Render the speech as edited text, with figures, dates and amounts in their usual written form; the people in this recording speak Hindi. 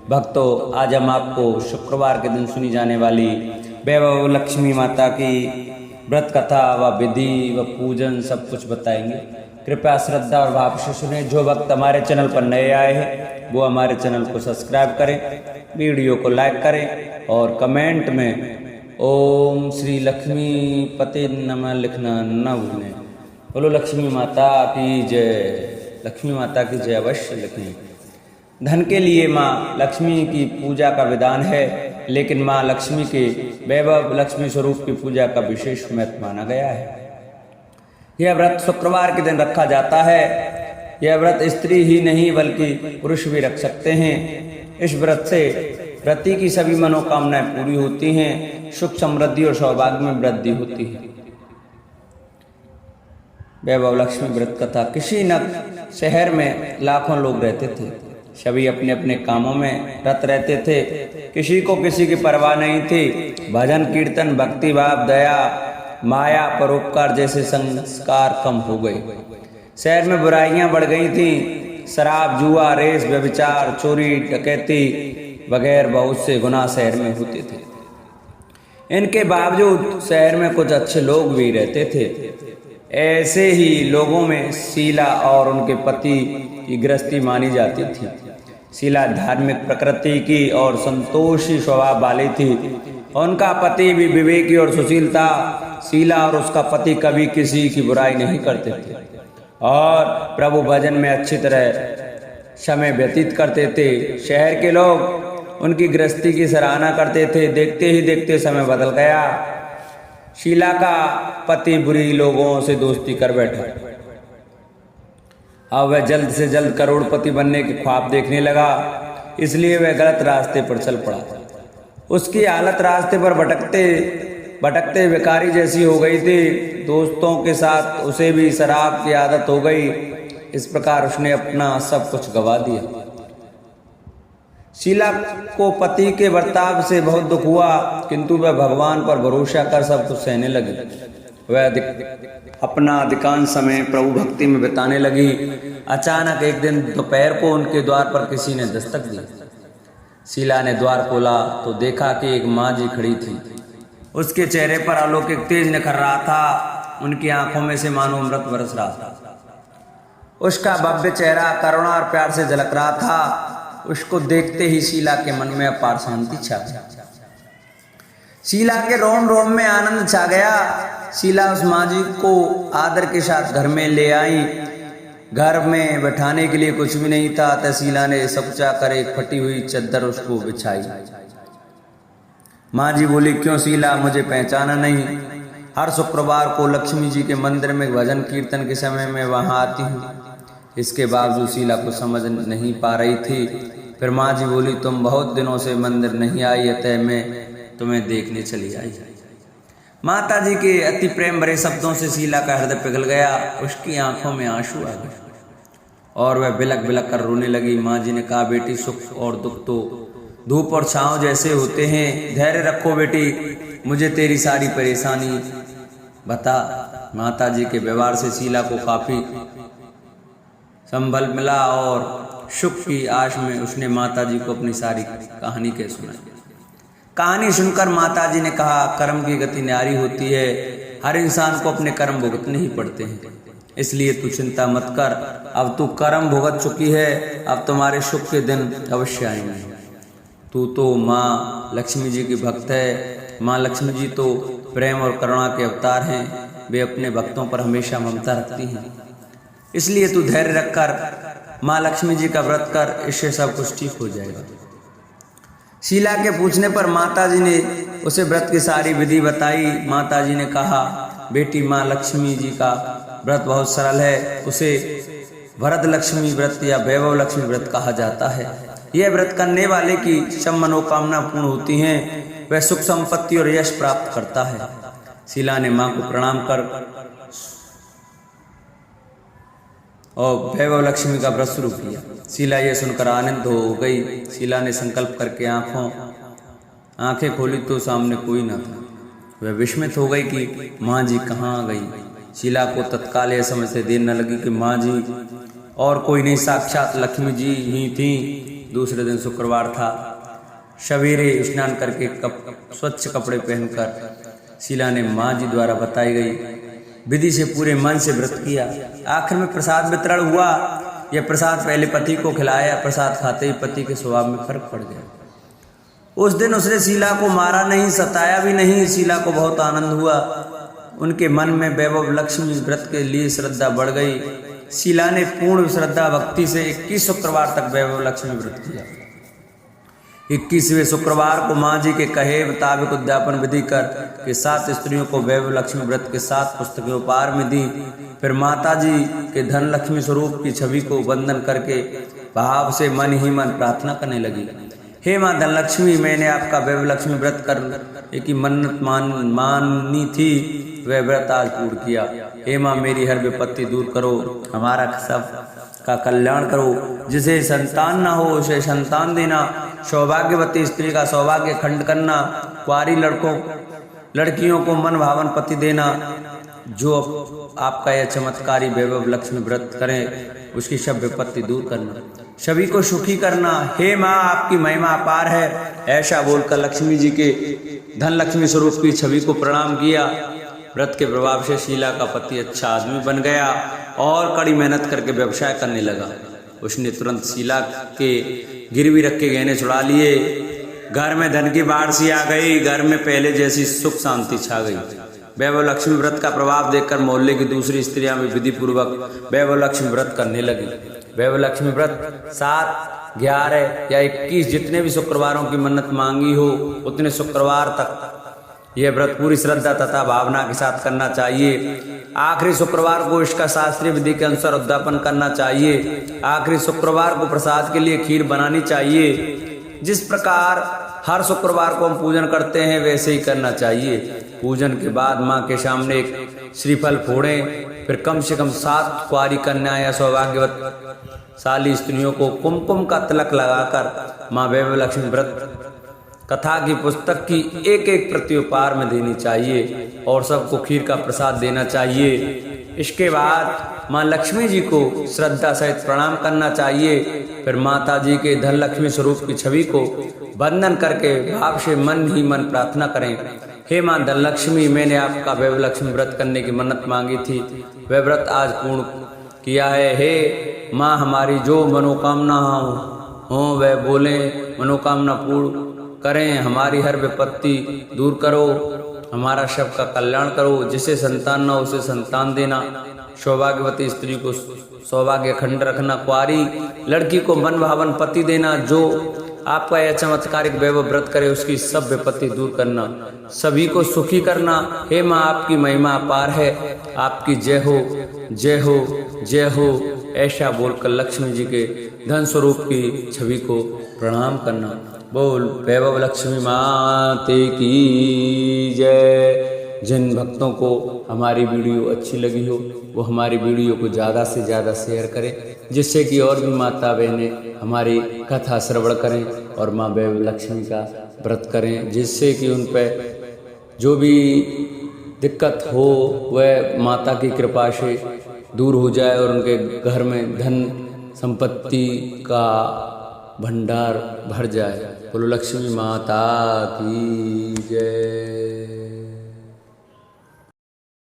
भक्तों, आज हम आपको शुक्रवार के दिन सुनी जाने वाली वैभव लक्ष्मी माता की व्रत कथा व विधि व पूजन सब कुछ बताएंगे। कृपया श्रद्धा और भाव से सुने। जो भक्त हमारे चैनल पर नए आए हैं वो हमारे चैनल को सब्सक्राइब करें, वीडियो को लाइक करें और कमेंट में ओम श्री लक्ष्मी पते नमः लिखना न भूलें। बोलो लक्ष्मी माता की जय। लक्ष्मी माता की जय अवश्य लिखें। धन के लिए माँ लक्ष्मी की पूजा का विधान है, लेकिन माँ लक्ष्मी के वैभव लक्ष्मी स्वरूप की पूजा का विशेष महत्व माना गया है। यह व्रत शुक्रवार के दिन रखा जाता है। यह व्रत स्त्री ही नहीं बल्कि पुरुष भी रख सकते हैं। इस व्रत से व्रती की सभी मनोकामनाएं पूरी होती हैं, सुख समृद्धि और सौभाग्य में वृद्धि होती है। वैभव लक्ष्मी व्रत कथा। किसी न शहर में लाखों लोग रहते थे। सभी अपने अपने कामों में रत रहते थे। किसी को किसी की परवाह नहीं थी। भजन कीर्तन भक्ति भाव दया माया परोपकार जैसे संस्कार कम हो गए। शहर में बुराइयां बढ़ गई थी। शराब जुआ रेस व्यभिचार चोरी डकैती वगैरह बहुत से गुनाह शहर में होते थे। इनके बावजूद शहर में कुछ अच्छे लोग भी रहते थे। ऐसे ही लोगों में शीला और उनके पति की गृहस्थी मानी जाती थी। शीला धार्मिक प्रकृति की और संतोषी स्वभाव वाली थी। उनका पति भी विवेकी और सुशील था। शीला और उसका पति कभी किसी की बुराई नहीं करते थे और प्रभु भजन में अच्छी तरह समय व्यतीत करते थे। शहर के लोग उनकी गृहस्थी की सराहना करते थे। देखते ही देखते समय बदल गया। शीला का पति बुरी लोगों से दोस्ती कर बैठा। अब वह जल्द से जल्द करोड़पति बनने के ख्वाब देखने लगा, इसलिए वह गलत रास्ते पर चल पड़ा। उसकी हालत रास्ते पर भटकते भटकते बेकारी जैसी हो गई थी। दोस्तों के साथ उसे भी शराब की आदत हो गई। इस प्रकार उसने अपना सब कुछ गंवा दिया। शीला को पति के बर्ताव से बहुत दुख हुआ, किंतु वह भगवान पर भरोसा कर सब कुछ सहने लगी। वह अपना अधिकांश समय प्रभु भक्ति में बिताने लगी। अचानक एक दिन दोपहर को उनके द्वार पर किसी ने दस्तक दी। शीला ने द्वार खोला तो देखा कि एक माँ जी खड़ी थी। उसके चेहरे पर अलौकिक तेज निखर रहा था। उनकी आंखों में से मानो अमृत बरस रहा था। उसका भव्य चेहरा करुणा और प्यार से झलक रहा था। उसको देखते ही शीला के मन में अपार शांति छा गई। शीला के रोम रोम में आनंद छा गया। शीला उस माँ जी को आदर के साथ घर में ले आई। घर में बैठाने के लिए कुछ भी नहीं था, तो शीला ने सबचा कर एक फटी हुई चद्दर उसको बिछाई। माँ जी बोली, क्यों शीला, मुझे पहचाना नहीं? हर शुक्रवार को लक्ष्मी जी के मंदिर में भजन कीर्तन के समय में वहां आती हूँ। इसके बावजूद शीला को समझ नहीं पा रही थी। फिर माँ जी बोली, तुम बहुत दिनों से मंदिर नहीं आई, अतः मैं तुम्हें देखने चली आई। माता जी के अति प्रेम भरे शब्दों से शीला का हृदय पिघल गया। उसकी आंखों में आंसू आ गए और वह बिलक बिलक कर रोने लगी। माँ जी ने कहा, बेटी, सुख और दुख तो धूप और छांव जैसे होते हैं। धैर्य रखो बेटी, मुझे तेरी सारी परेशानी बता। माता जी के व्यवहार से शीला को काफी संबल मिला और सुख की आश में उसने माता जी को अपनी सारी कहानी कह सुनाई। कहानी सुनकर माता जी ने कहा, कर्म की गति न्यारी होती है। हर इंसान को अपने कर्म भुगतने ही पड़ते हैं, इसलिए तू चिंता मत कर। अब तू कर्म भुगत चुकी है, अब तुम्हारे सुख के दिन अवश्य आएंगे। तू तो माँ लक्ष्मी जी की भक्त है। माँ लक्ष्मी जी तो प्रेम और करुणा के अवतार हैं। वे अपने भक्तों पर हमेशा ममता रखती हैं, इसलिए तू धैर्य रखकर माँ लक्ष्मी जी का व्रत कर, इससे सब कुछ ठीक हो जाएगा। शीला के पूछने पर माता जी ने उसे व्रत की सारी विधि बताई। माता जी ने कहा, बेटी, माँ लक्ष्मी जी का व्रत बहुत सरल है। उसे वरद लक्ष्मी व्रत या वैभव लक्ष्मी व्रत कहा जाता है। यह व्रत करने वाले की सब मनोकामना पूर्ण होती हैं। वह सुख संपत्ति और यश प्राप्त करता है। शीला ने माँ को प्रणाम कर और वैभव लक्ष्मी का व्रत शुरू किया। शीला यह सुनकर आनंद हो गई। शीला ने संकल्प करके आंखें खोली तो सामने कोई न था। वह विस्मित हो गई कि माँ जी कहाँ गई। शीला को तत्काल यह समझते देर न लगी कि माँ जी और कोई नहीं, साक्षात लक्ष्मी जी ही थी। दूसरे दिन शुक्रवार था। सवेरे स्नान करके स्वच्छ कपड़े पहनकर शीला ने माँ जी द्वारा बताई गई विधि से पूरे मन से व्रत किया। आखिर में प्रसाद वितरण हुआ। यह प्रसाद पहले पति को खिलाया। प्रसाद खाते ही पति के स्वभाव में फर्क पड़ गया। उस दिन उसने शीला को मारा नहीं, सताया भी नहीं। शीला को बहुत आनंद हुआ। उनके मन में वैभव लक्ष्मी व्रत के लिए श्रद्धा बढ़ गई। शीला ने पूर्ण श्रद्धा भक्ति से 21 शुक्रवार तक वैभव लक्ष्मी व्रत किया। 21वें शुक्रवार को माँ जी के कहे मुताबिक उद्यापन विधि कर के 7 स्त्रियों को वैभव लक्ष्मी व्रत के 7 पुस्तकें उपहार में दी। फिर माता जी के धन लक्ष्मी स्वरूप की छवि को वंदन करके भाव से मन ही मन प्रार्थना करने लगी। हे माँ धनलक्ष्मी, मैंने आपका वैभव लक्ष्मी व्रत कर की मन्नत मानी थी, वह व्रत आज पूर्ण किया। हे माँ, मेरी हर विपत्ति दूर करो, हमारा सब का कल्याण करो। जिसे संतान न हो उसे संतान देना, सौभाग्यवती स्त्री का सौभाग्य खंड करना, कुंवारी लड़कियों को मन भावन पति देना। जो आपका यह चमत्कारी वैभव लक्ष्मी व्रत करें उसकी सब विपत्ति दूर करना, सभी को सुखी करना। हे माँ, आपकी महिमा अपार है। ऐसा बोलकर लक्ष्मी जी के धन लक्ष्मी स्वरूप की छवि को प्रणाम किया। व्रत के प्रभाव से शीला का पति अच्छा आदमी बन गया और कड़ी मेहनत करके व्यवसाय करने लगा। उसने तुरंत शीला के गिरवी रखे गहने छुड़ा लिए। घर में धन की बाढ़ सी आ गई। घर में पहले जैसी सुख शांति छा गई। वैभव लक्ष्मी व्रत का प्रभाव देखकर मोहल्ले की दूसरी स्त्रियां भी विधि पूर्वक वैभव लक्ष्मी व्रत करने लगी। वैभव लक्ष्मी व्रत 7, 11 या 21 जितने भी शुक्रवारों की मन्नत मांगी हो उतने शुक्रवार तक यह व्रत पूरी श्रद्धा तथा भावना के साथ करना चाहिए। आखिरी शुक्रवार को इसका शास्त्रीय विधि के अनुसार उद्यापन करना चाहिए। आखिरी शुक्रवार को प्रसाद के लिए खीर बनानी चाहिए। जिस प्रकार हर शुक्रवार को हम पूजन करते हैं वैसे ही करना चाहिए। पूजन के बाद माँ के सामने एक श्रीफल फोड़ें। फिर कम से कम 7 कुंवारी कन्या या सौभाग्यवती स्त्रियों को कुमकुम का तिलक लगाकर माँ वैभव लक्ष्मी व्रत कथा की पुस्तक की एक प्रति उपहार में देनी चाहिए और सबको खीर का प्रसाद देना चाहिए। इसके बाद माँ लक्ष्मी जी को श्रद्धा सहित प्रणाम करना चाहिए। फिर माता जी के धन लक्ष्मी स्वरूप की छवि को वंदन करके भाव से मन ही मन प्रार्थना करें। हे माँ धनलक्ष्मी, मैंने आपका वैभव लक्ष्मी व्रत करने की मन्नत मांगी थी, वह व्रत आज पूर्ण किया है। हे माँ, हमारी जो मनोकामना हो वह बोले, मनोकामना पूर्ण करें। हमारी हर विपत्ति दूर करो, हमारा सबका कल्याण करो। जिसे संतान न हो उसे संतान देना, सौभाग्यवती स्त्री को सौभाग्य खंड रखना, कुंवारी लड़की को मन भावन पति देना। जो आपका यह चमत्कारिक वैभव व्रत करे उसकी सब विपत्ति दूर करना, सभी को सुखी करना। हे माँ, आपकी महिमा अपार है। आपकी जय हो, जय हो, जय हो। ऐसा बोलकर लक्ष्मी जी के धन स्वरूप की छवि को प्रणाम करना। बोल वैभव लक्ष्मी माते की जय। जिन भक्तों को हमारी वीडियो अच्छी लगी हो वो हमारी वीडियो को ज़्यादा से ज़्यादा शेयर करें, जिससे कि और भी माता बहनें हमारी कथा श्रवण करें और माँ वैभव लक्ष्मी का व्रत करें, जिससे कि उन पर जो भी दिक्कत हो वह माता की कृपा से दूर हो जाए और उनके घर में धन संपत्ति का भंडार भर जाए। बोलो लक्ष्मी माता की जय।